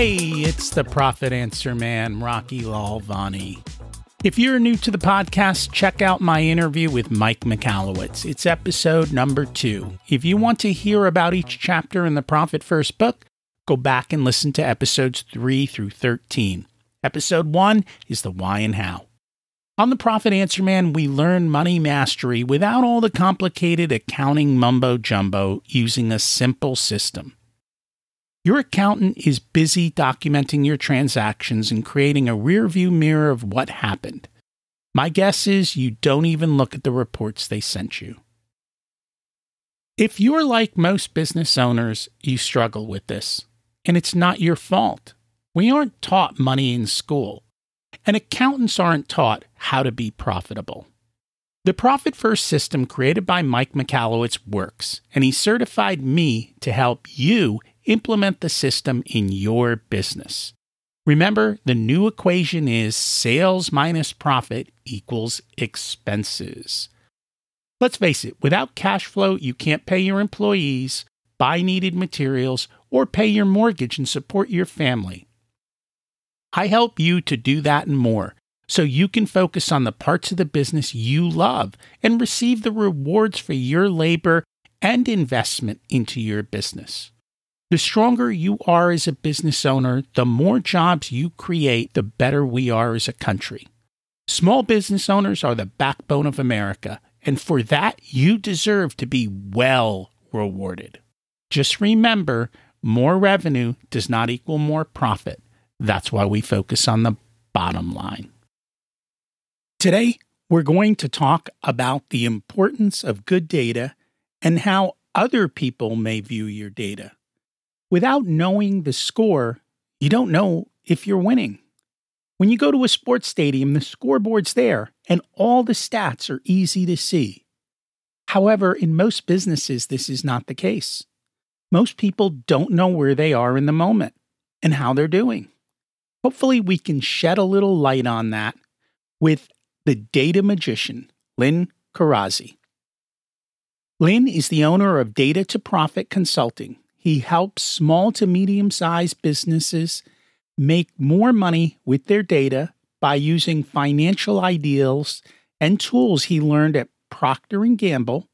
Hey, it's the Profit Answer Man, Rocky Lalvani. If you're new to the podcast, check out my interview with Mike Michalowicz. It's episode number 2. If you want to hear about each chapter in the Profit First book, go back and listen to episodes 3 through 13. Episode 1 is the why and how. On the Profit Answer Man, we learn money mastery without all the complicated accounting mumbo-jumbo using a simple system. Your accountant is busy documenting your transactions and creating a rearview mirror of what happened. My guess is you don't even look at the reports they sent you. If you're like most business owners, you struggle with this, and it's not your fault. We aren't taught money in school, and accountants aren't taught how to be profitable. The Profit First system created by Mike Michalowicz works, and he certified me to help you implement the system in your business. Remember, the new equation is sales minus profit equals expenses. Let's face it, without cash flow, you can't pay your employees, buy needed materials, or pay your mortgage and support your family. I help you to do that and more, so you can focus on the parts of the business you love and receive the rewards for your labor and investment into your business. The stronger you are as a business owner, the more jobs you create, the better we are as a country. Small business owners are the backbone of America, and for that, you deserve to be well rewarded. Just remember, more revenue does not equal more profit. That's why we focus on the bottom line. Today, we're going to talk about the importance of good data and how other people may view your data. Without knowing the score, you don't know if you're winning. When you go to a sports stadium, the scoreboard's there, and all the stats are easy to see. However, in most businesses, this is not the case. Most people don't know where they are in the moment and how they're doing. Hopefully, we can shed a little light on that with the data magician, Lynn Corazzi. Lynn is the owner of Data2Profit Consulting. He helps small to medium-sized businesses make more money with their data by using financial ideals and tools he learned at Procter & Gamble.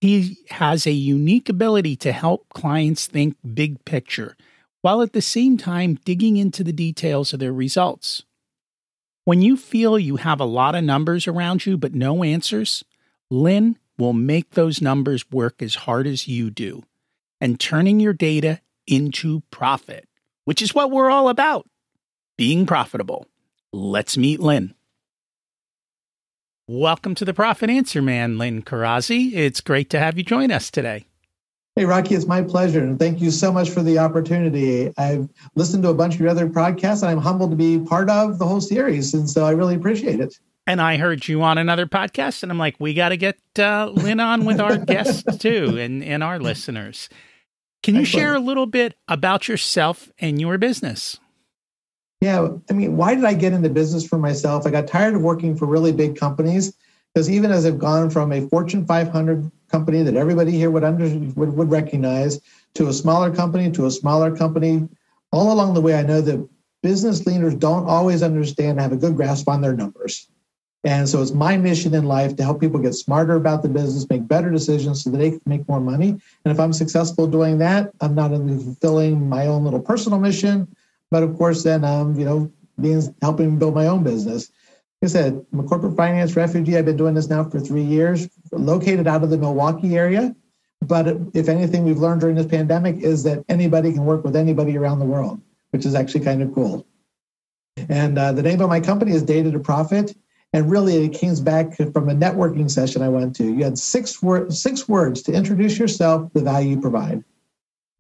He has a unique ability to help clients think big picture, while at the same time digging into the details of their results. When you feel you have a lot of numbers around you but no answers, Lynn will make those numbers work as hard as you do, and turning your data into profit, which is what we're all about, being profitable. Let's meet Lynn. Welcome to the Profit Answer Man, Lynn Corazzi. It's great to have you join us today. Hey, Rocky, it's my pleasure. And thank you so much for the opportunity. I've listened to a bunch of your other podcasts, and I'm humbled to be part of the whole series. And so I really appreciate it. And I heard you on another podcast, and I'm like, we got to get Lynn on with our guests too, and our listeners. Can you share a little bit about yourself and your business? Yeah, why did I get into business for myself? I got tired of working for really big companies, because even as I've gone from a Fortune 500 company that everybody here would recognize to a smaller company, all along the way, I know that business leaders don't always understand and have a good grasp on their numbers. And so it's my mission in life to help people get smarter about the business, make better decisions so that they can make more money. And if I'm successful doing that, I'm not only fulfilling my own little personal mission, but of course, then helping build my own business. Like I said, I'm a corporate finance refugee. I've been doing this now for 3 years, located out of the Milwaukee area. But if anything we've learned during this pandemic is that anybody can work with anybody around the world, which is actually kind of cool. And the name of my company is Data2Profit. And really, it came back from a networking session I went to. You had six words to introduce yourself, the value you provide.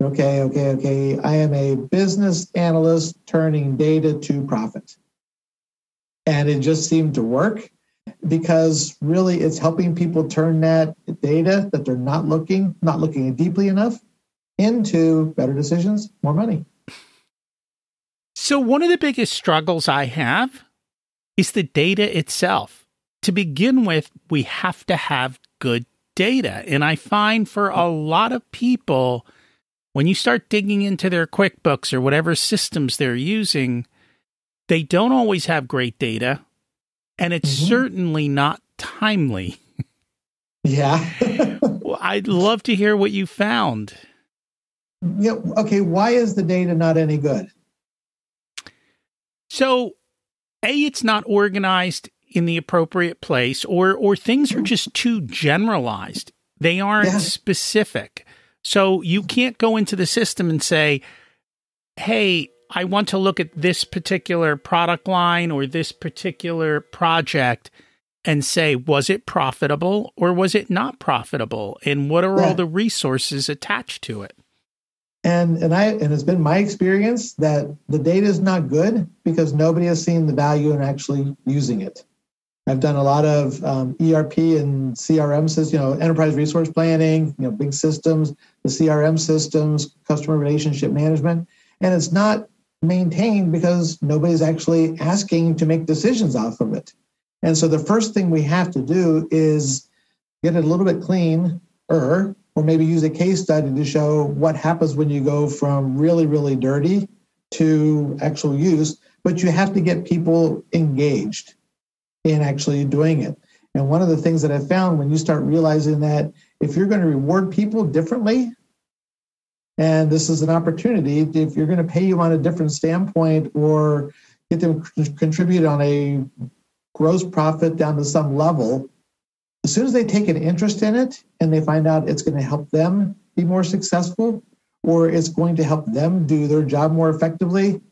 Okay. I am a business analyst turning data to profit. And it just seemed to work because really it's helping people turn that data that they're not looking deeply enough into better decisions, more money. So one of the biggest struggles I have is the data itself. To begin with, we have to have good data. And I find for a lot of people, when you start digging into their QuickBooks or whatever systems they're using, they don't always have great data, and it's certainly not timely. Yeah. Well, I'd love to hear what you found. Yeah. Okay. Why is the data not any good? So, A, it's not organized in the appropriate place, or things are just too generalized. They aren't specific. So you can't go into the system and say, hey, I want to look at this particular product line or this particular project and say, was it profitable or was it not profitable? And what are all the resources attached to it? And it's been my experience that the data is not good because nobody has seen the value in actually using it. I've done a lot of ERP and CRM systems, enterprise resource planning, big systems, the CRM systems, customer relationship management, and it's not maintained because nobody's actually asking to make decisions off of it. And so the first thing we have to do is get it a little bit cleaner, or maybe use a case study to show what happens when you go from really, really dirty to actual use, but you have to get people engaged in actually doing it. And one of the things that I found when you start realizing that if you're going to reward people differently, and this is an opportunity, if you're going to pay you on a different standpoint or get them contribute on a gross profit down to some level, as soon as they take an interest in it and they find out it's going to help them be more successful or it's going to help them do their job more effectively,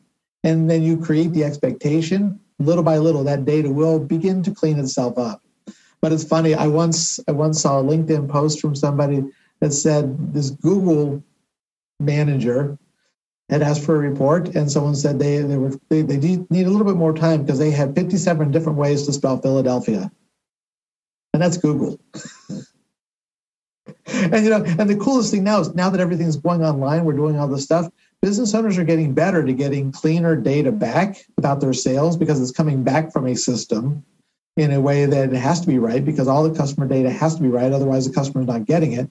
and then you create the expectation, little by little, that data will begin to clean itself up. But it's funny, I once saw a LinkedIn post from somebody that said this Google manager had asked for a report, and someone said they need a little bit more time because they had 57 different ways to spell Philadelphia. And that's Google. And the coolest thing now is now that everything's going online, we're doing all this stuff, business owners are getting better to getting cleaner data back about their sales because it's coming back from a system in a way that it has to be right because all the customer data has to be right. Otherwise, the customer's not getting it.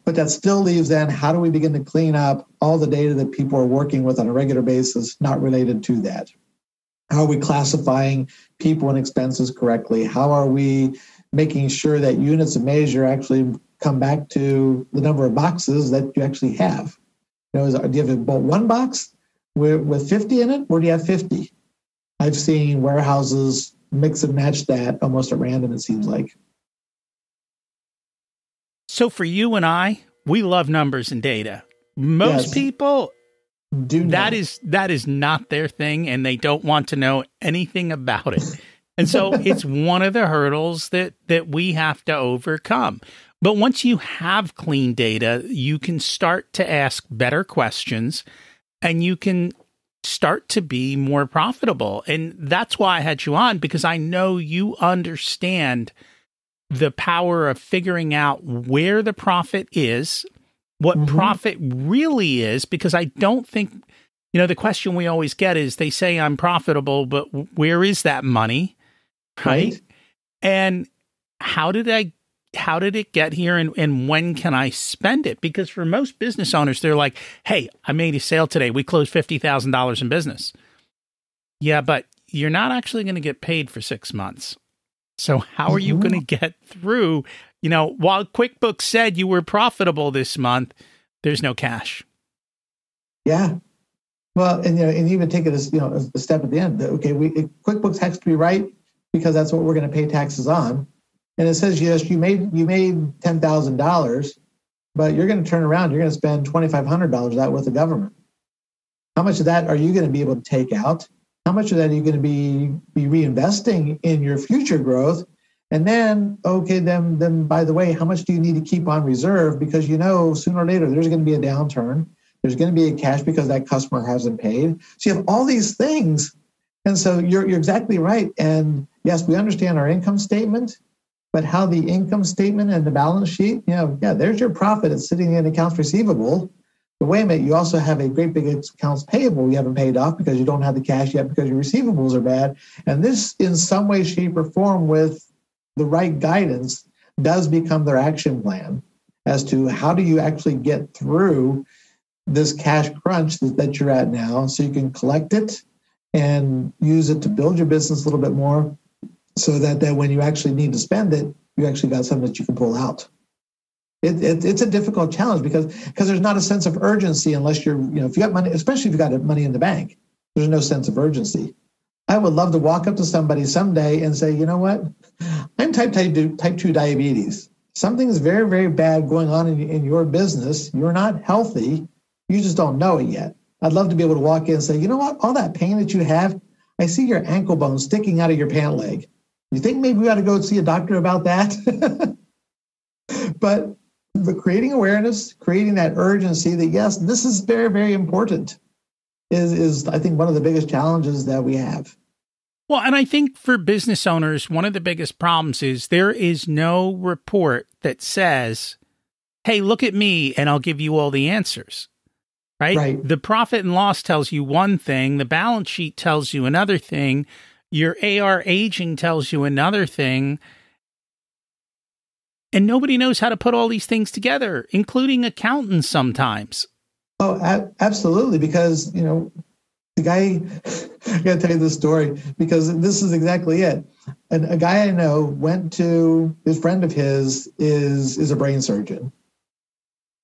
But that still leaves then, how do we begin to clean up all the data that people are working with on a regular basis, not related to that? How are we classifying people and expenses correctly? How are we making sure that units of measure actually come back to the number of boxes that you actually have? Do you have one box with 50 in it, or do you have 50? I've seen warehouses mix and match that almost at random, it seems like. So for you and I, we love numbers and data. Most people do not. That is not their thing, and they don't want to know anything about it. And so it's one of the hurdles that we have to overcome. But once you have clean data, you can start to ask better questions and you can start to be more profitable. And that's why I had you on, because I know you understand the power of figuring out where the profit is, what profit really is, because I don't think, the question we always get is they say I'm profitable, but where is that money? Right? And how did it get here and when can I spend it? Because for most business owners, they're like, hey, I made a sale today. We closed $50,000 in business. Yeah, but you're not actually going to get paid for 6 months. So how are you going to get through, while QuickBooks said you were profitable this month, there's no cash. Yeah. Well, and even take it as, a step at the end. Okay, QuickBooks has to be right because that's what we're going to pay taxes on. And it says, yes, you made $10,000, but you're going to turn around, you're going to spend $2,500 of that with the government. How much of that are you going to be able to take out? How much of that are you going to be reinvesting in your future growth? And then, then by the way, how much do you need to keep on reserve? Because sooner or later, there's going to be a downturn. There's going to be a cash because that customer hasn't paid. So you have all these things. And so you're exactly right. And yes, we understand our income statement, but how the income statement and the balance sheet, there's your profit. It's sitting in accounts receivable. But wait a minute, you also have a great big accounts payable you haven't paid off because you don't have the cash yet because your receivables are bad. And this, in some way, shape, or form, with the right guidance, does become their action plan as to how do you actually get through this cash crunch that you're at now so you can collect it and use it to build your business a little bit more so that when you actually need to spend it, you actually got something that you can pull out. It's a difficult challenge because there's not a sense of urgency unless you're, if you got money, especially if you got money in the bank, there's no sense of urgency. I would love to walk up to somebody someday and say, you know what, I'm type 2 diabetes. Something is very, very bad going on in your business. You're not healthy. You just don't know it yet. I'd love to be able to walk in and say, you know what, all that pain that you have, I see your ankle bone sticking out of your pant leg. You think maybe we ought to go see a doctor about that? But creating awareness, creating that urgency that, yes, this is very, very important is I think, one of the biggest challenges that we have. Well, and I think for business owners, one of the biggest problems is there is no report that says, hey, look at me and I'll give you all the answers, right? The profit and loss tells you one thing. The balance sheet tells you another thing. Your AR aging tells you another thing. And nobody knows how to put all these things together, including accountants sometimes. Oh, absolutely. Because, the guy, I got to tell you this story because this is exactly it. And a guy I know went to, his friend of his is a brain surgeon.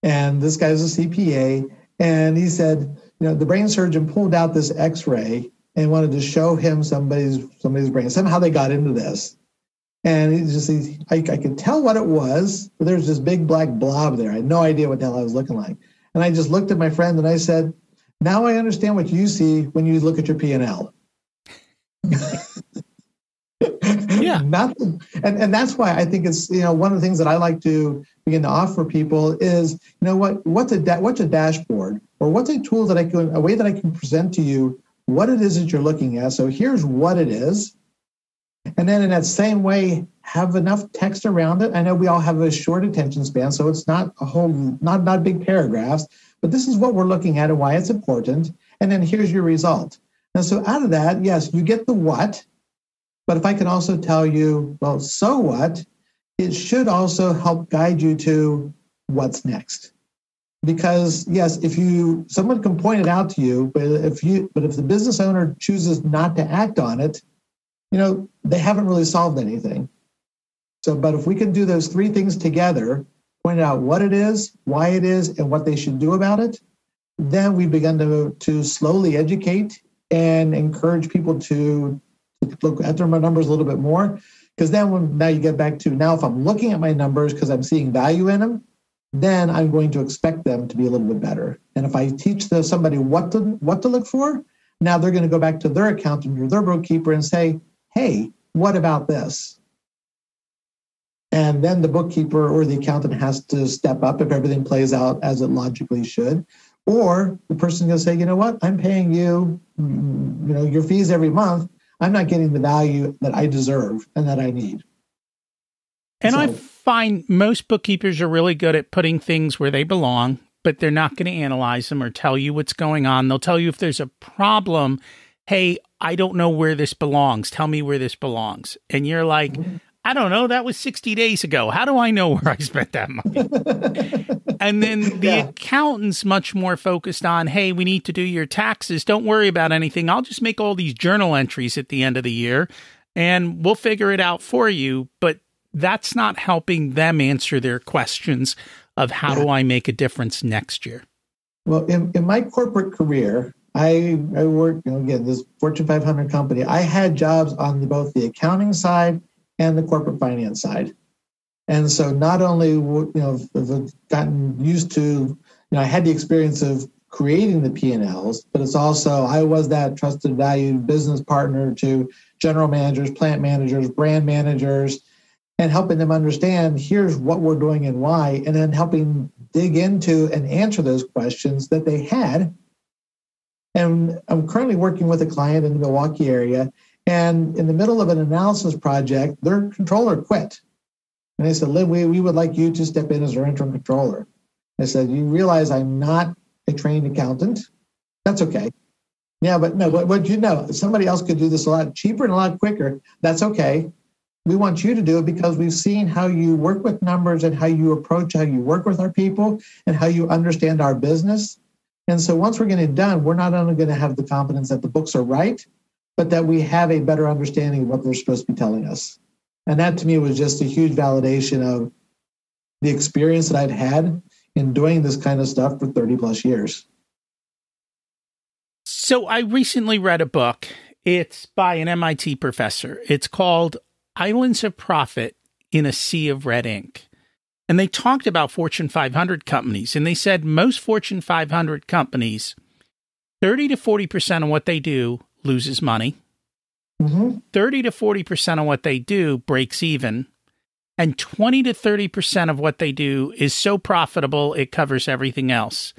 And this guy's a CPA. And he said, the brain surgeon pulled out this X-ray and wanted to show him somebody's brain. Somehow they got into this. And I could tell what it was, but there's this big black blob there. I had no idea what the hell I was looking like. And I just looked at my friend and I said, now I understand what you see when you look at your P&L. Yeah. And that's why I think it's, one of the things that I like to begin to offer people is, what's a dashboard or what's a tool a way that I can present to you what it is that you're looking at. So here's what it is. And then in that same way, have enough text around it. I know we all have a short attention span, so it's not not big paragraphs, but this is what we're looking at and why it's important. And then here's your result. And so out of that, yes, you get the what, but if I can also tell you, well, so what, it should also help guide you to what's next. Because yes, someone can point it out to you, but if the business owner chooses not to act on it, they haven't really solved anything. So, but if we can do those three things together, point out what it is, why it is, and what they should do about it, then we begin to slowly educate and encourage people to look at their numbers a little bit more. Because then now you get back to, now if I'm looking at my numbers because I'm seeing value in them, then I'm going to expect them to be a little bit better. And if I teach somebody what to look for, now they're going to go back to their accountant or their bookkeeper and say, hey, what about this? And then the bookkeeper or the accountant has to step up if everything plays out as it logically should. Or the person's going to say, you know what, I'm paying you, your fees every month. I'm not getting the value that I deserve and that I need. And I find most bookkeepers are really good at putting things where they belong, but they're not going to analyze them or tell you what's going on. They'll tell you if there's a problem, hey, I don't know where this belongs. Tell me where this belongs. And you're like, I don't know. That was 60 days ago. How do I know where I spent that money? And then the accountant's much more focused on, hey, we need to do your taxes. Don't worry about anything. I'll just make all these journal entries at the end of the year and we'll figure it out for you. But that's not helping them answer their questions of how do I make a difference next year? Well, in my corporate career, I worked, again, this Fortune 500 company. I had jobs on both the accounting side and the corporate finance side. And so not only, I've gotten used to, I had the experience of creating the P&Ls, but it's also, I was that trusted, valued business partner to general managers, plant managers, brand managers, and helping them understand, here's what we're doing and why, and then helping dig into and answer those questions that they had. And I'm currently working with a client in the Milwaukee area, and in the middle of an analysis project, their controller quit. And they said, Lynn, we would like you to step in as our interim controller. I said, you realize I'm not a trained accountant? That's okay. Yeah, but no, what you know, somebody else could do this a lot cheaper and a lot quicker. That's okay. We want you to do it because we've seen how you work with numbers and how you approach, how you work with our people and how you understand our business. And so once we're getting it done, we're not only going to have the confidence that the books are right, but that we have a better understanding of what they're supposed to be telling us. And that to me was just a huge validation of the experience that I've had in doing this kind of stuff for 30 plus years. So I recently read a book. It's by an MIT professor. It's called Islands of Profit in a Sea of Red Ink. And they talked about Fortune 500 companies. And they said most Fortune 500 companies, 30 to 40% of what they do loses money. 30 to 40% of what they do breaks even. And 20 to 30% of what they do is so profitable, it covers everything else.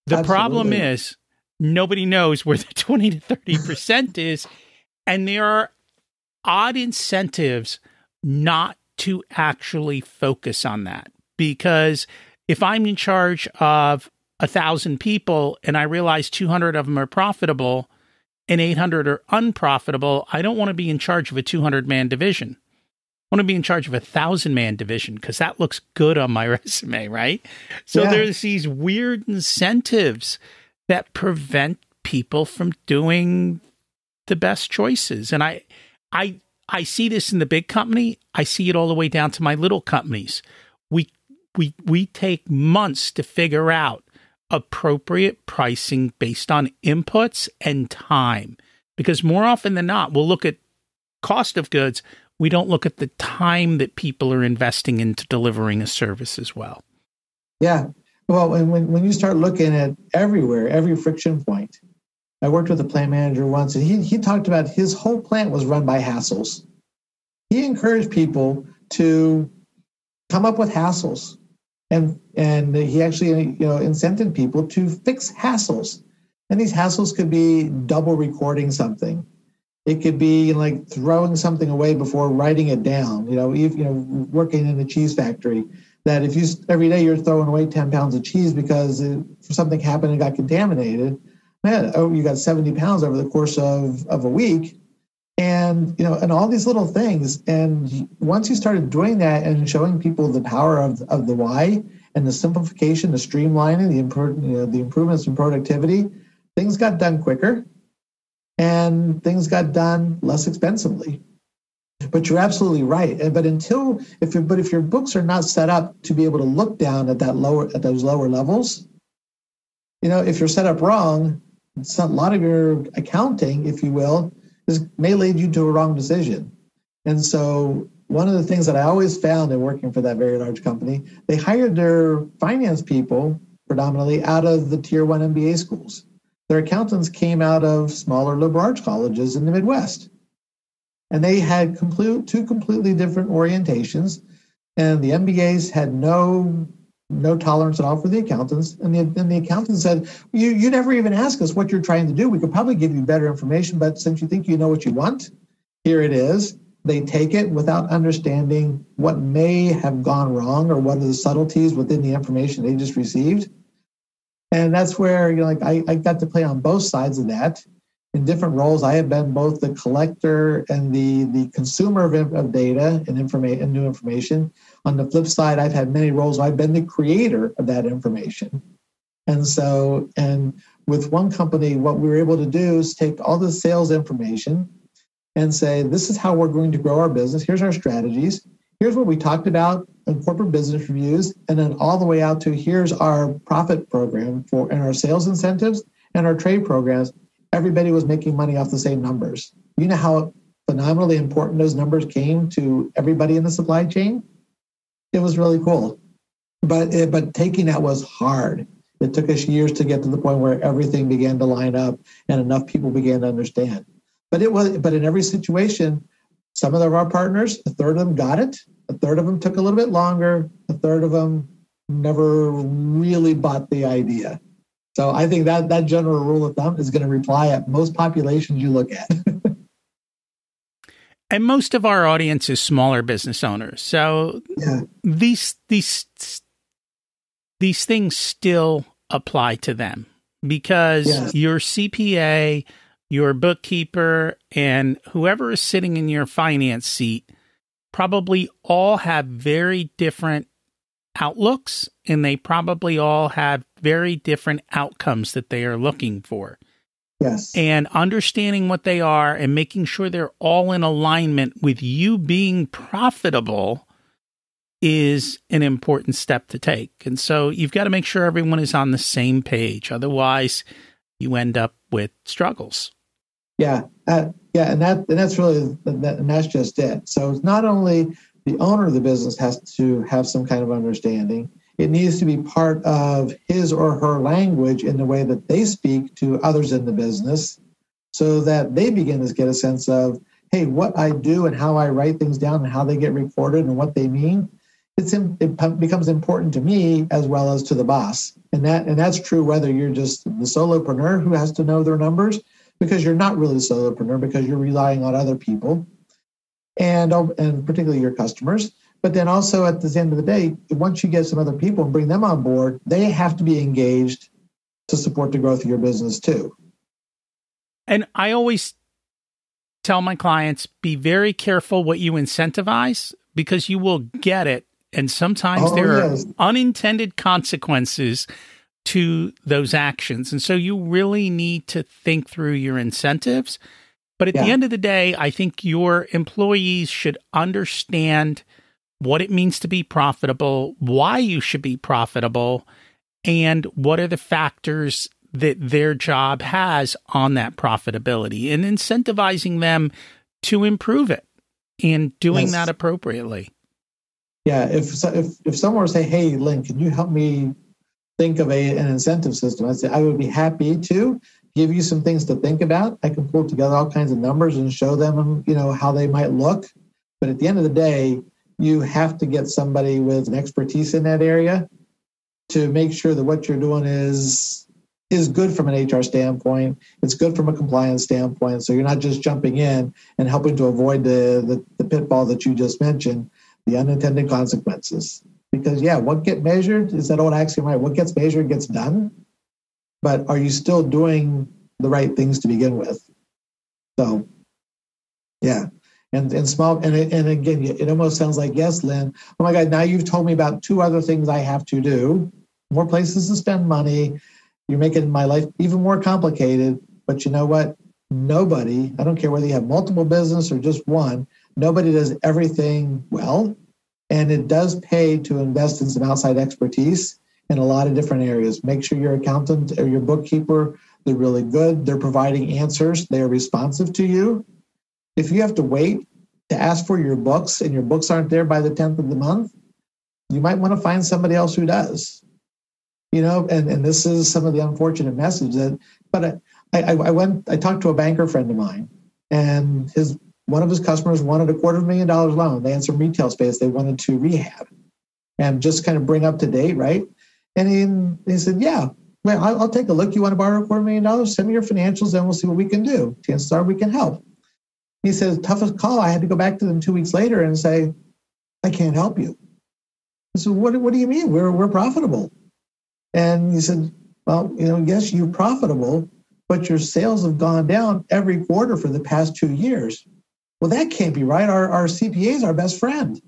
The problem is nobody knows where the 20 to 30% is. And there are odd incentives not to actually focus on that. Because if I'm in charge of 1,000 people and I realize 200 of them are profitable and 800 are unprofitable, I don't want to be in charge of a 200-man division. I want to be in charge of a 1,000-man division because that looks good on my resume, right? So there's these weird incentives that prevent people from doing the best choices. And I see this in the big company. I see it all the way down to my little companies. We take months to figure out appropriate pricing based on inputs and time. Because more often than not, we'll look at cost of goods. We don't look at the time that people are investing into delivering a service as well. Yeah. Well, and when you start looking at everywhere, every friction point, I worked with a plant manager once, and he talked about his whole plant was run by hassles. He encouraged people to come up with hassles, and he actually incented people to fix hassles. And these hassles could be double recording something. It could be like throwing something away before writing it down. Working in a cheese factory, that if you every day you're throwing away 10 pounds of cheese because something happened and got contaminated, man, you got 70 pounds over the course of a week. And, and all these little things. And once you started doing that and showing people the power of the why and the simplification, the streamlining, the improvements in productivity, things got done quicker and things got done less expensively. But you're absolutely right. But if your books are not set up to be able to look down at those lower levels, if you're set up wrong, a lot of your accounting, if you will, may lead you to a wrong decision. And so one of the things that I always found in working for that very large company, they hired their finance people predominantly out of the tier 1 MBA schools. Their accountants came out of smaller liberal arts colleges in the Midwest. And they had two completely different orientations. And the MBAs had no tolerance at all for the accountants. And the accountants said, you never even ask us what you're trying to do. We could probably give you better information, but since you think you know what you want, here it is. They take it without understanding what may have gone wrong or what are the subtleties within the information they just received. And that's where I got to play on both sides of that. In different roles, I have been both the collector and the consumer of data and new information. On the flip side, I've had many roles. I've been the creator of that information. And with one company, what we were able to do is take all the sales information and say, this is how we're going to grow our business. Here's our strategies. Here's what we talked about in corporate business reviews. And then all the way out to here's our profit program and our sales incentives and our trade programs. Everybody was making money off the same numbers. You know how phenomenally important those numbers came to everybody in the supply chain? It was really cool. But taking that was hard. It took us years to get to the point where everything began to line up and enough people began to understand. But in every situation, some of our partners, a third of them got it. A third of them took a little bit longer. A third of them never really bought the idea. So I think that general rule of thumb is going to apply at most populations you look at. And most of our audience is smaller business owners. So these things still apply to them because your CPA, your bookkeeper, and whoever is sitting in your finance seat probably all have very different outlooks, and they probably all have very different outcomes that they are looking for. Yes. And understanding what they are and making sure they're all in alignment with you being profitable is an important step to take. And so you've got to make sure everyone is on the same page. Otherwise, you end up with struggles. Yeah. And that's just it. So it's not only the owner of the business has to have some kind of understanding. It needs to be part of his or her language in the way that they speak to others in the business, so that they begin to get a sense of, hey, what I do and how I write things down and how they get recorded and what they mean. It becomes important to me as well as to the boss. And that's true whether you're just the solopreneur who has to know their numbers, because you're not really a solopreneur because you're relying on other people and particularly your customers. But then also at the end of the day, once you get some other people and bring them on board, they have to be engaged to support the growth of your business too. And I always tell my clients, be very careful what you incentivize, because you will get it. And sometimes there are unintended consequences to those actions. And so you really need to think through your incentives. But at the end of the day, I think your employees should understand what it means to be profitable, why you should be profitable, and what are the factors that their job has on that profitability, and incentivizing them to improve it and doing that appropriately. Yeah, if someone were to say, hey, Lynn, can you help me think of an incentive system? I'd say I would be happy to give you some things to think about. I can pull together all kinds of numbers and show them, how they might look. But at the end of the day, you have to get somebody with an expertise in that area to make sure that what you're doing is good from an HR standpoint. It's good from a compliance standpoint. So you're not just jumping in and helping to avoid the pitfall that you just mentioned, the unintended consequences. Because, what gets measured is that old axiom, right? What gets measured gets done. But are you still doing the right things to begin with? So, And small, and again, it almost sounds like, yes, Lynn, oh my God, now you've told me about 2 other things I have to do, more places to spend money. You're making my life even more complicated. But you know what? Nobody, I don't care whether you have multiple business or just one, nobody does everything well. And it does pay to invest in some outside expertise in a lot of different areas. Make sure your accountant or your bookkeeper, they're really good. They're providing answers. They are responsive to you. If you have to wait to ask for your books and your books aren't there by the 10th of the month, you might want to find somebody else who does. And this is some of the unfortunate message but I talked to a banker friend of mine, and one of his customers wanted $250,000 loan. They had some retail space they wanted to rehab and just kind of bring up to date, right? And he said, well, I'll take a look. You want to borrow $250,000? Send me your financials and we'll see what we can do. Chances are we can help. He says, toughest call. I had to go back to them 2 weeks later and say, I can't help you. I said, what do you mean? We're profitable. And he said, well, yes, you're profitable, but your sales have gone down every quarter for the past 2 years. Well, that can't be right. Our CPA is our best friend.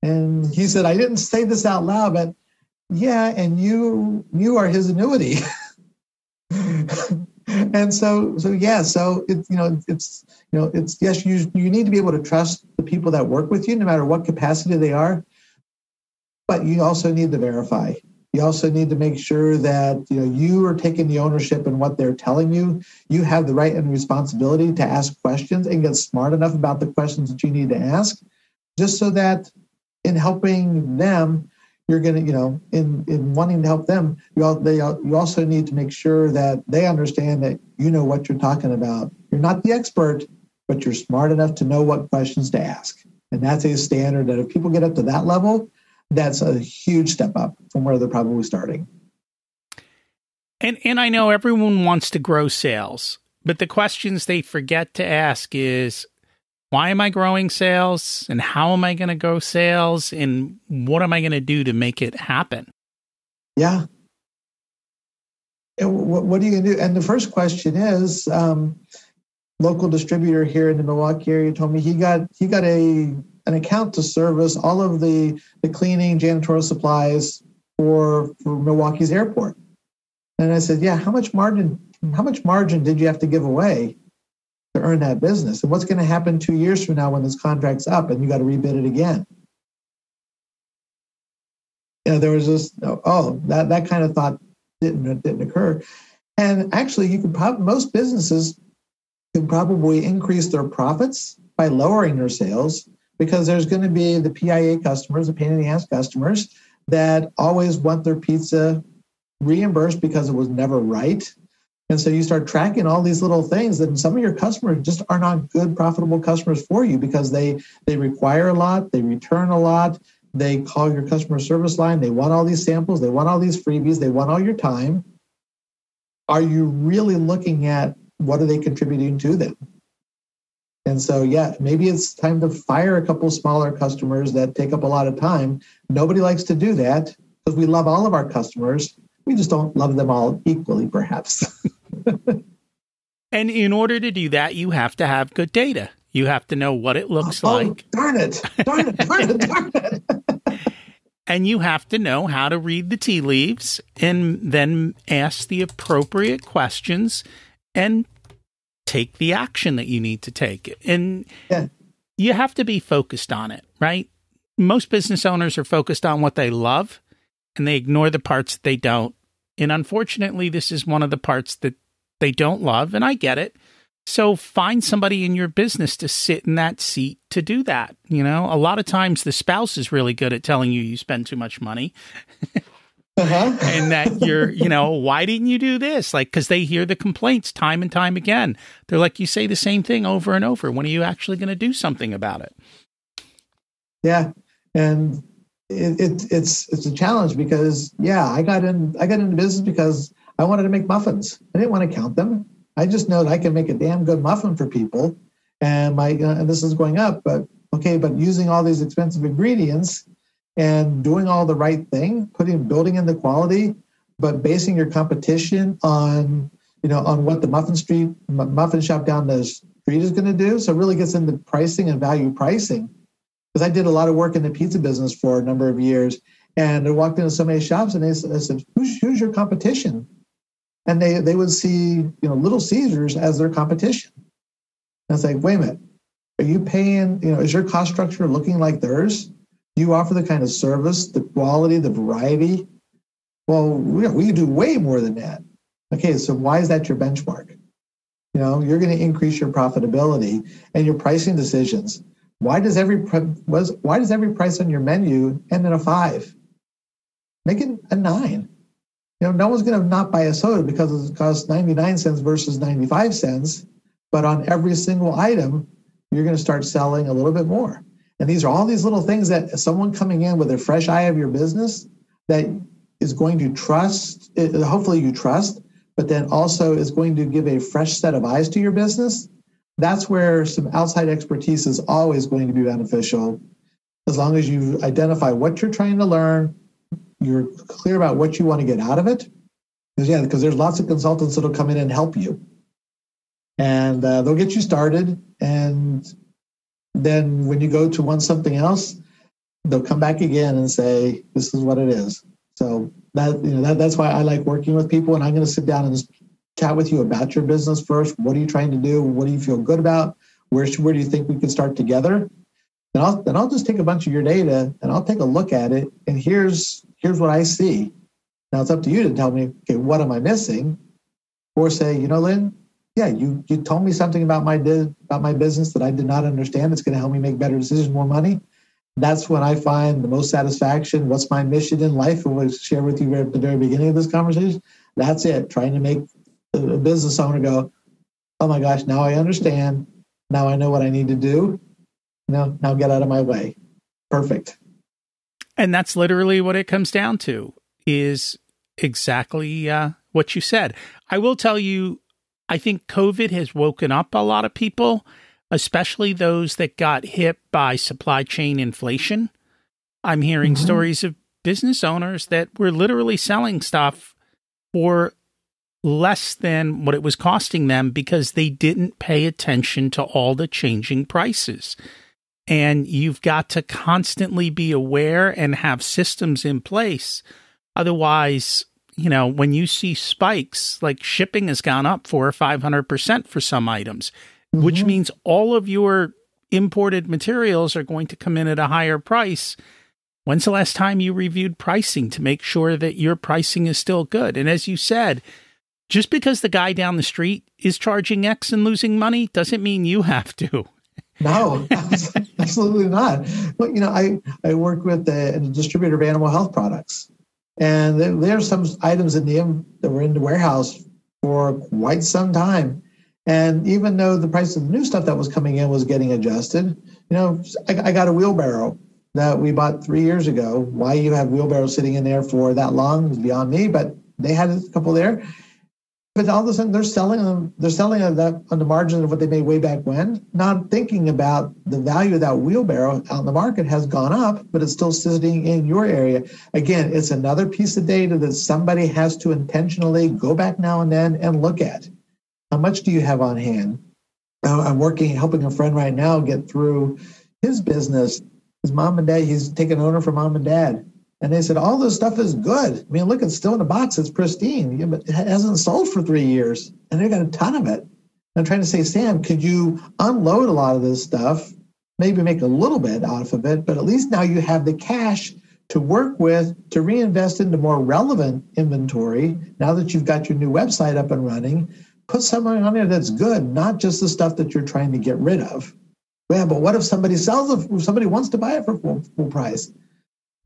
And he said, I didn't say this out loud, but and you are his annuity. And so it's yes, you need to be able to trust the people that work with you, no matter what capacity they are. But you also need to verify. You also need to make sure that you are taking the ownership in what they're telling you. You have the right and responsibility to ask questions and get smart enough about the questions that you need to ask, just so that in helping them, you're going to, in wanting to help them, you also need to make sure that they understand that you know what you're talking about. You're not the expert, but you're smart enough to know what questions to ask. And that's a standard that if people get up to that level, that's a huge step up from where they're probably starting. And I know everyone wants to grow sales, but the questions they forget to ask is, why am I growing sales? And how am I going to grow sales? And what am I going to do to make it happen? Yeah. And what are you going to do? And the first question is, local distributor here in the Milwaukee area told me he got a an account to service all of the cleaning, janitorial supplies for Milwaukee's airport. And I said, yeah, how much margin did you have to give away to earn that business? And what's going to happen 2 years from now when this contract's up and you got to rebid it again? There was just, that kind of thought didn't occur. And actually, most businesses can probably increase their profits by lowering their sales, because there's going to be the PIA customers, the pain in the ass customers, that always want their pizza reimbursed because it was never right. And so you start tracking all these little things, and some of your customers just are not good, profitable customers for you because they require a lot, they return a lot, they call your customer service line, they want all these samples, they want all these freebies, they want all your time. Are you really looking at what are they contributing to them? And so, yeah, maybe it's time to fire a couple smaller customers that take up a lot of time. Nobody likes to do that because we love all of our customers. We just don't love them all equally, perhaps. And in order to do that, you have to have good data. You have to know what it looks like. Darn it. And you have to know how to read the tea leaves and then ask the appropriate questions and take the action that you need to take. And you have to be focused on it, right? Most business owners are focused on what they love and they ignore the parts that they don't. And unfortunately, this is one of the parts that they don't love, and I get it. So find somebody in your business to sit in that seat to do that. A lot of times the spouse is really good at telling you spend too much money. And that you're, why didn't you do this? Like, because they hear the complaints time and time again. They're like, you say the same thing over and over. When are you actually going to do something about it? Yeah. And it's a challenge because, I got into business because I wanted to make muffins. I didn't want to count them. I just know that I can make a damn good muffin for people, and and this is going up. But using all these expensive ingredients and doing all the right thing, building in the quality, but basing your competition on what the muffin shop down the street is going to do. So it really gets into pricing and value pricing. Because I did a lot of work in the pizza business for a number of years, and I walked into so many shops and I said, "Who's your competition?" And they would see, Little Caesars as their competition. And it's like, wait a minute, are you paying, is your cost structure looking like theirs? Do you offer the kind of service, the quality, the variety? Well, we do way more than that. Okay, so why is that your benchmark? You're going to increase your profitability and your pricing decisions. Why does every price on your menu end in a 5? Make it a 9. No one's going to not buy a soda because it costs 99 cents versus 95 cents. But on every single item, you're going to start selling a little bit more. And these are all these little things that someone coming in with a fresh eye of your business that is going to trust, hopefully you trust, but then also is going to give a fresh set of eyes to your business. That's where some outside expertise is always going to be beneficial, as long as you identify what you're trying to learn, you're clear about what you want to get out of it. Because there's lots of consultants that'll come in and help you. And they'll get you started. And then when you go to want something else, they'll come back again and say, this is what it is. So that's why I like working with people. And I'm going to sit down and just chat with you about your business first. What are you trying to do? What do you feel good about? Where do you think we can start together? Then I'll just take a bunch of your data and I'll take a look at it. And here's what I see. Now it's up to you to tell me, okay, what am I missing? Or say, Lynn, you told me something about my business that I did not understand. It's going to help me make better decisions, more money. That's when I find the most satisfaction. What's my mission in life? And we'll share with you at the very beginning of this conversation. That's it. Trying to make a business owner go, oh my gosh, now I understand. Now I know what I need to do. Now get out of my way. Perfect. And that's literally what it comes down to, is exactly what you said. I will tell you, I think COVID has woken up a lot of people, especially those that got hit by supply chain inflation. I'm hearing stories of business owners that were literally selling stuff for less than what it was costing them because they didn't pay attention to all the changing prices. and you've got to constantly be aware and have systems in place. Otherwise, when you see spikes, like shipping has gone up 400 or 500% for some items, which means all of your imported materials are going to come in at a higher price. When's the last time you reviewed pricing to make sure that your pricing is still good? And as you said, just because the guy down the street is charging X and losing money doesn't mean you have to. No, absolutely not. But, I work with a distributor of animal health products. And there's some items that were in the warehouse for quite some time. And even though the price of the new stuff that was coming in was getting adjusted, I got a wheelbarrow that we bought 3 years ago. Why you have wheelbarrows sitting in there for that long is beyond me, but they had a couple there. But all of a sudden they're selling them. They're selling on the margin of what they made way back when, not thinking about the value of that wheelbarrow out in the market has gone up, but it's still sitting in your area. Again, it's another piece of data that somebody has to intentionally go back now and then and look at. How much do you have on hand? I'm helping a friend right now get through his business. His mom and dad, he's taken owner for mom and dad. And they said, all this stuff is good. I mean, look, it's still in the box. It's pristine. Yeah, but it hasn't sold for 3 years. And they got a ton of it. I'm trying to say, Sam, could you unload a lot of this stuff, maybe make a little bit out of it, but at least now you have the cash to work with, to reinvest into more relevant inventory. Now that you've got your new website up and running, put something on there that's good, not just the stuff that you're trying to get rid of. Yeah, but what if somebody sells it, if somebody wants to buy it for full price?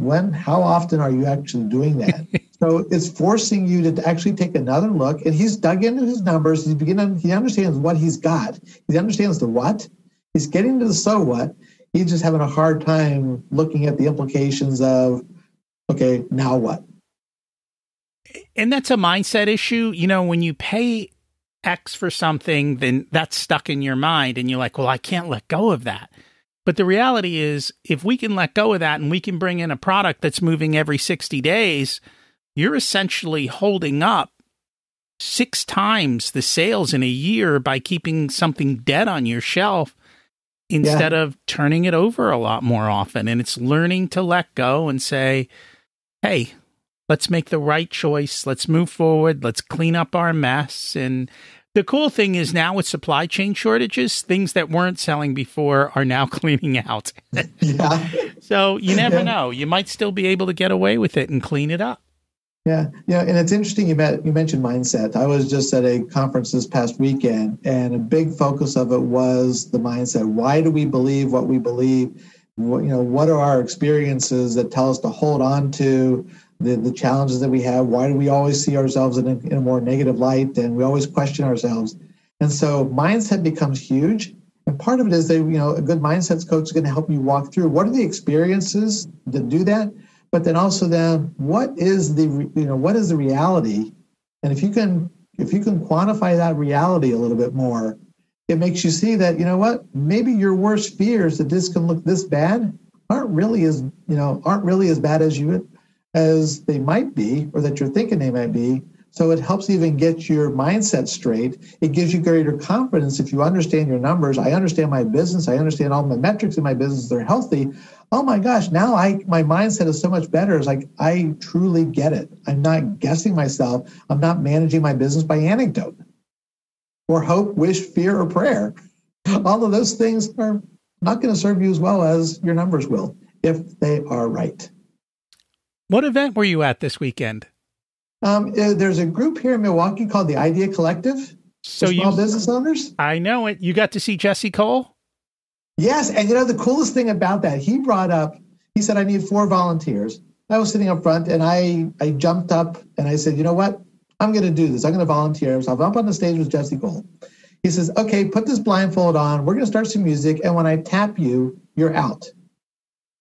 How often are you actually doing that? So it's forcing you to actually take another look. And he's dug into his numbers. He understands what he's got. He understands the what. He's getting to the so what. He's just having a hard time looking at the implications of, okay, now what? And that's a mindset issue. When you pay X for something, then that's stuck in your mind. And you're like, well, I can't let go of that. But the reality is, if we can let go of that and we can bring in a product that's moving every 60 days, you're essentially holding up 6 times the sales in a year by keeping something dead on your shelf instead of turning it over a lot more often. And it's learning to let go and say, hey, let's make the right choice. Let's move forward. Let's clean up our mess. And the cool thing is now with supply chain shortages, things that weren't selling before are now cleaning out. So you never know. You might still be able to get away with it and clean it up. Yeah. And it's interesting you mentioned mindset. I was just at a conference this past weekend, and a big focus of it was the mindset. Why do we believe what we believe? What are our experiences that tell us to hold on to the challenges that we have? Why do we always see ourselves in a more negative light, and we always question ourselves? And so mindset becomes huge. And part of it is that, a good mindset coach is going to help you walk through what are the experiences that do that, but then also what is the reality? And if you can quantify that reality a little bit more, it makes you see that, maybe your worst fears that this can look this bad aren't really as bad as they might be, or that you're thinking they might be. So it helps even get your mindset straight. It gives you greater confidence if you understand your numbers. I understand my business. I understand all my metrics in my business. They're healthy. Oh my gosh, now my mindset is so much better. It's like, I truly get it. I'm not guessing myself. I'm not managing my business by anecdote or hope, wish, fear, or prayer. All of those things are not going to serve you as well as your numbers will if they are right. What event were you at this weekend? There's a group here in Milwaukee called the Idea Collective for small business owners. I know it. You got to see Jesse Cole? Yes. And the coolest thing about that, he said, I need 4 volunteers. I was sitting up front and I jumped up and I said, you know what? I'm going to do this. I'm going to volunteer. So I'm up on the stage with Jesse Cole. He says, okay, put this blindfold on. We're going to start some music. And when I tap you, you're out.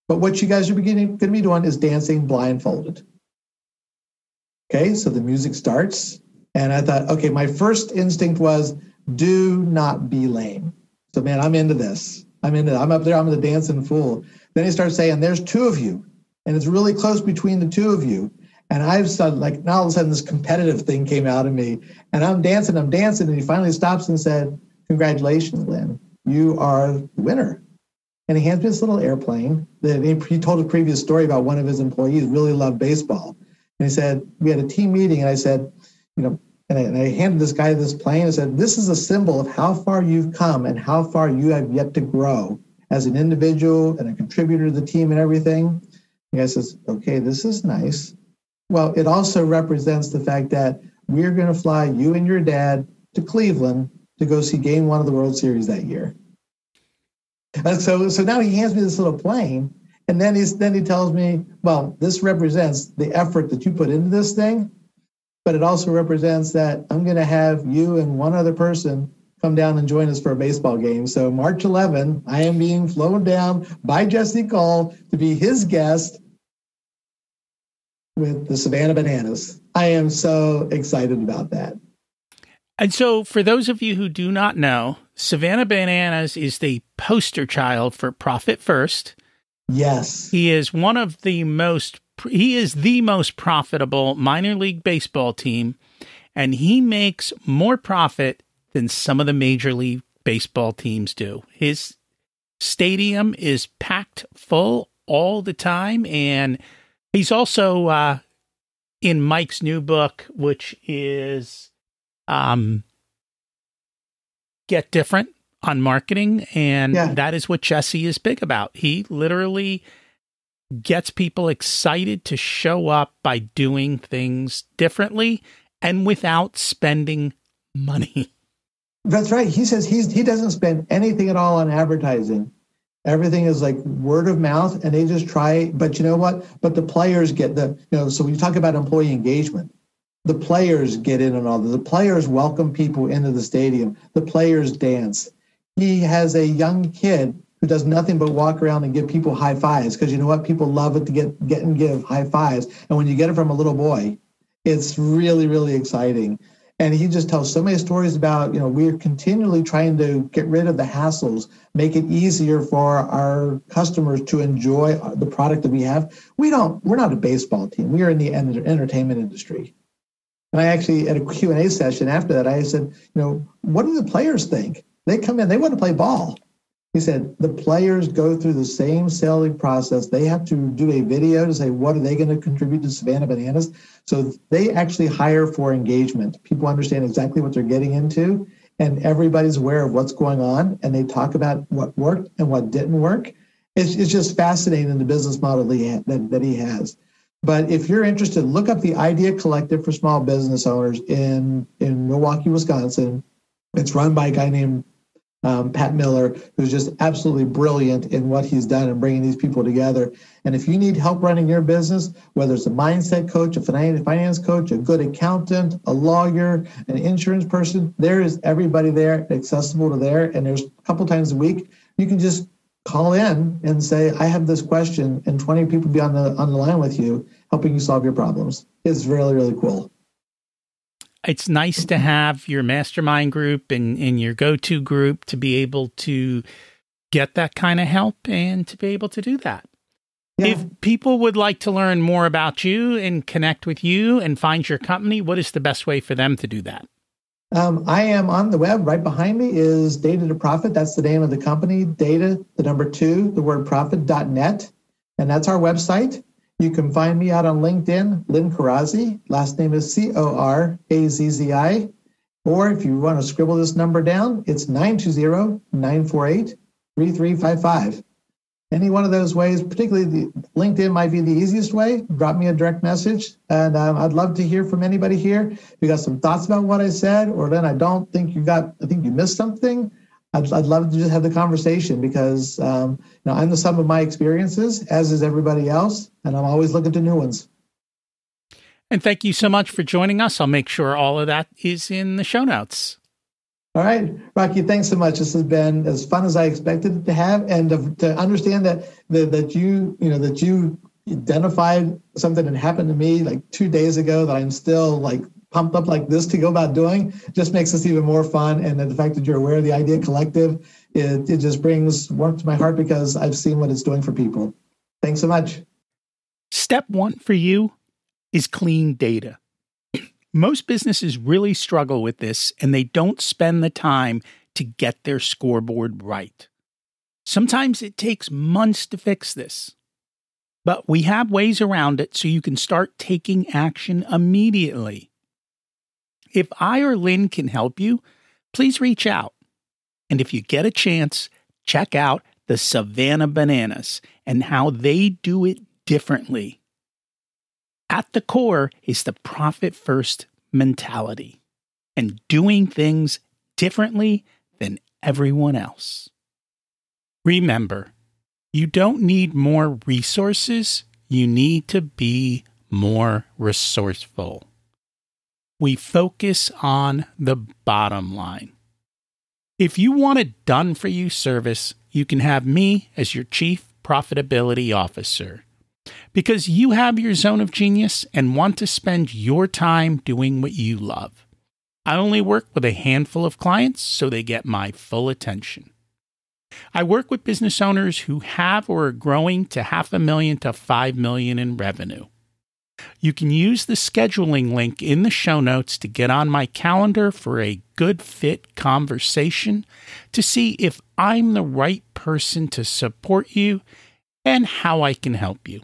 But what you guys are going to be doing is dancing blindfolded. Okay, so the music starts. And I thought, okay, my first instinct was, do not be lame. So, man, I'm into this. I'm up there. I'm the dancing fool. Then he starts saying, there's 2 of you. And it's really close between the 2 of you. And I've started, now all of a sudden this competitive thing came out of me. And I'm dancing. And he finally stops and said, congratulations, Lynn. You are the winner. And he hands me this little airplane. He told a previous story about one of his employees really loved baseball. And he said, we had a team meeting, and I said, and I handed this guy this plane and said, this is a symbol of how far you've come and how far you have yet to grow as an individual and a contributor to the team and everything. The guy says, okay, this is nice. Well, it also represents the fact that we're going to fly you and your dad to Cleveland to go see Game 1 of the World Series that year. And so now he hands me this little plane, and then he tells me, well, this represents the effort that you put into this thing, but it also represents that I'm going to have you and one other person come down and join us for a baseball game. So March 11, I am being flown down by Jesse Cole to be his guest with the Savannah Bananas. I am so excited about that. And so for those of you who do not know, Savannah Bananas is the poster child for Profit First. Yes. He is the most profitable minor league baseball team, and he makes more profit than some of the major league baseball teams do. His stadium is packed full all the time, and he's also in Mike's new book, which is Get Different on Marketing, and that is what Jesse is big about. He literally gets people excited to show up by doing things differently and without spending money. That's right. He says he doesn't spend anything at all on advertising. Everything is like word of mouth, and they just try. But you know what? But the players get so when you talk about employee engagement, the players get in on all this. The players welcome people into the stadium. The players dance. He has a young kid who does nothing but walk around and give people high fives, because you know what? People love it to get and give high fives. And when you get it from a little boy, it's really, really exciting. And he just tells so many stories about, we're continually trying to get rid of the hassles, make it easier for our customers to enjoy the product that we have. We're not a baseball team. We are in the entertainment industry. And I actually, at a Q&A session after that, I said, what do the players think? They come in, they want to play ball. He said, the players go through the same selling process. They have to do a video to say, what are they going to contribute to Savannah Bananas? So they actually hire for engagement. People understand exactly what they're getting into, and everybody's aware of what's going on, and they talk about what worked and what didn't work. It's just fascinating, the business model that he has. But if you're interested, look up the Idea Collective for Small Business Owners in Milwaukee, Wisconsin. It's run by a guy named Pat Miller, who's just absolutely brilliant in what he's done in bringing these people together. And if you need help running your business, whether it's a mindset coach, a finance coach, a good accountant, a lawyer, an insurance person, there is everybody there, accessible to there. And there's a couple times a week, you can just call in and say, I have this question, and 20 people be on the line with you, helping you solve your problems. It's really, really cool. It's nice to have your mastermind group and your go-to group to be able to get that kind of help and to be able to do that. Yeah. If people would like to learn more about you and connect with you and find your company, what is the best way for them to do that? I am on the web. Right behind me is Data2Profit. That's the name of the company. Data, the number 2, the word profit.net. And that's our website. You can find me out on LinkedIn, Lynn Corazzi. Last name is Corazzi. Or if you want to scribble this number down, it's 920-948-3355. Any one of those ways, particularly LinkedIn might be the easiest way. Drop me a direct message, and I'd love to hear from anybody here. If you got some thoughts about what I said, or then I think you missed something, I'd love to just have the conversation, because I'm the sum of my experiences, as is everybody else, and I'm always looking to new ones. And thank you so much for joining us. I'll make sure all of that is in the show notes. All right, Rocky, thanks so much. This has been as fun as I expected it to have, and to understand that you identified something that happened to me like 2 days ago that I'm still like pumped up like this to go about doing, just makes this even more fun. And the fact that you're aware of the Idea Collective, it just brings warmth to my heart, because I've seen what it's doing for people. Thanks so much. Step 1 for you is clean data. Most businesses really struggle with this, and they don't spend the time to get their scoreboard right. Sometimes it takes months to fix this, but we have ways around it so you can start taking action immediately. If I or Lynn can help you, please reach out. And if you get a chance, check out the Savannah Bananas and how they do it differently. At the core is the profit-first mentality and doing things differently than everyone else. Remember, you don't need more resources, you need to be more resourceful. We focus on the bottom line. If you want a done-for-you service, you can have me as your Chief Profitability Officer because you have your zone of genius and want to spend your time doing what you love. I only work with a handful of clients, so they get my full attention. I work with business owners who have or are growing to $500,000 to $5 million in revenue. You can use the scheduling link in the show notes to get on my calendar for a good fit conversation to see if I'm the right person to support you and how I can help you.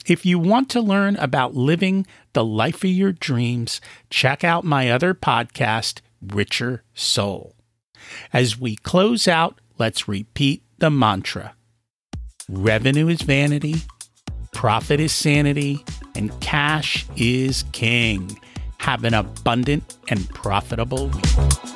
If you want to learn about living the life of your dreams, check out my other podcast, Richer Soul. As we close out, let's repeat the mantra. Revenue is vanity, profit is sanity, and cash is king. Have an abundant and profitable week.